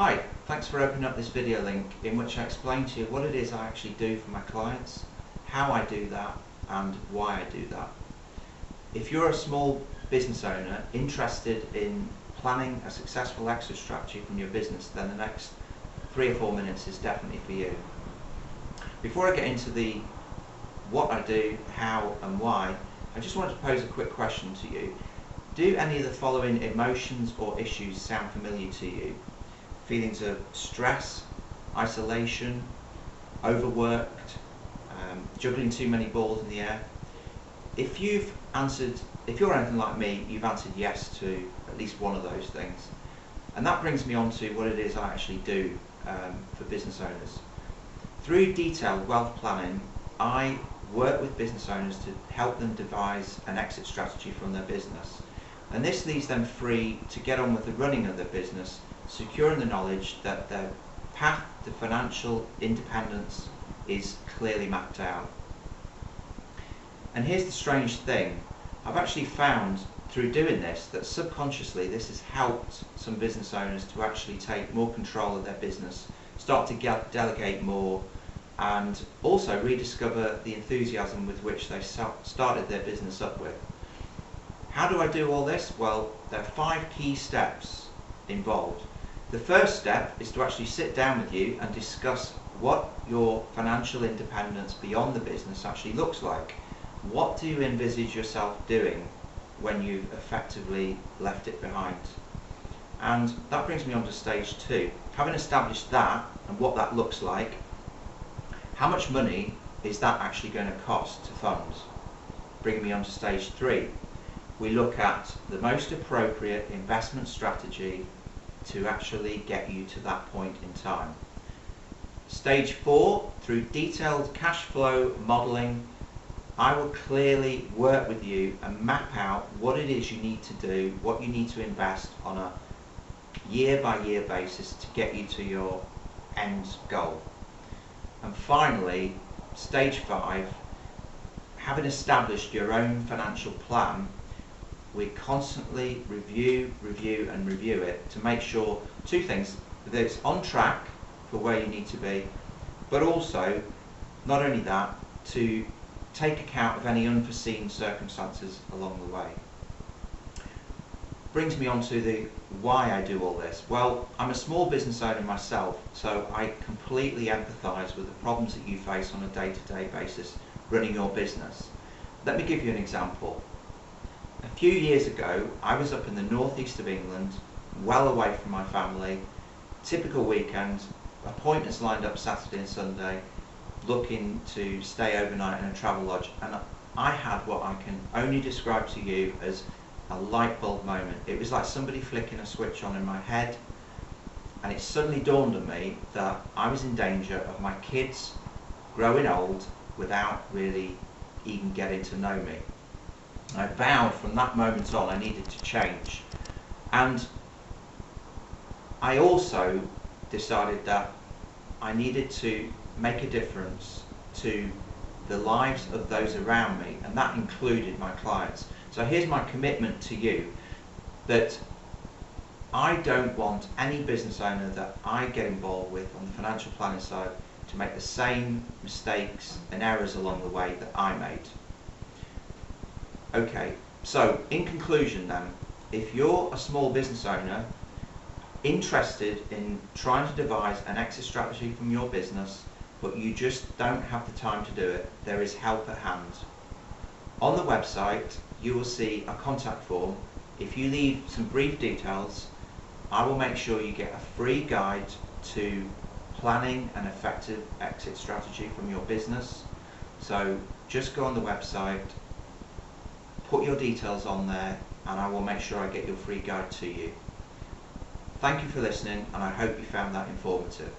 Hi, thanks for opening up this video link in which I explain to you what it is I actually do for my clients, how I do that and why I do that. If you're a small business owner interested in planning a successful exit strategy from your business, then the next 3 or 4 minutes is definitely for you. Before I get into the what I do, how and why, I just wanted to pose a quick question to you. Do any of the following emotions or issues sound familiar to you? Feelings of stress, isolation, overworked, juggling too many balls in the air. If you're anything like me, you've answered yes to at least one of those things. And that brings me on to what it is I actually do for business owners. Through detailed wealth planning, I work with business owners to help them devise an exit strategy from their business. And this leaves them free to get on with the running of their business, securing the knowledge that their path to financial independence is clearly mapped out. And here's the strange thing. I've actually found through doing this that subconsciously this has helped some business owners to actually take more control of their business, start to delegate more, and also rediscover the enthusiasm with which they started their business up with. How do I do all this? Well, there are 5 key steps involved. The first step is to actually sit down with you and discuss what your financial independence beyond the business actually looks like. What do you envisage yourself doing when you've effectively left it behind? And that brings me on to stage 2. Having established that and what that looks like, how much money is that actually going to cost to fund? Bringing me on to stage 3. We look at the most appropriate investment strategy to actually get you to that point in time. Stage 4, through detailed cash flow modelling, I will clearly work with you and map out what it is you need to do, what you need to invest on a year-by-year basis to get you to your end goal. And finally, stage 5, having established your own financial plan, we constantly review it to make sure 2 things, that it's on track for where you need to be, but also, not only that, to take account of any unforeseen circumstances along the way. Brings me on to the why I do all this. Well, I'm a small business owner myself, so I completely empathise with the problems that you face on a day-to-day basis running your business. Let me give you an example. A few years ago, I was up in the northeast of England, well away from my family, typical weekend, appointments lined up Saturday and Sunday, looking to stay overnight in a travel lodge, and I had what I can only describe to you as a light bulb moment. It was like somebody flicking a switch on in my head, and it suddenly dawned on me that I was in danger of my kids growing old without really even getting to know me. I vowed from that moment on I needed to change, and I also decided that I needed to make a difference to the lives of those around me, and that included my clients. So here's my commitment to you, that I don't want any business owner that I get involved with on the financial planning side to make the same mistakes and errors along the way that I made. Okay, so in conclusion then, if you're a small business owner interested in trying to devise an exit strategy from your business, but you just don't have the time to do it, there is help at hand. On the website, you will see a contact form. If you leave some brief details, I will make sure you get a free guide to planning an effective exit strategy from your business. So just go on the website, put your details on there, and I will make sure I get your free guide to you. Thank you for listening, and I hope you found that informative.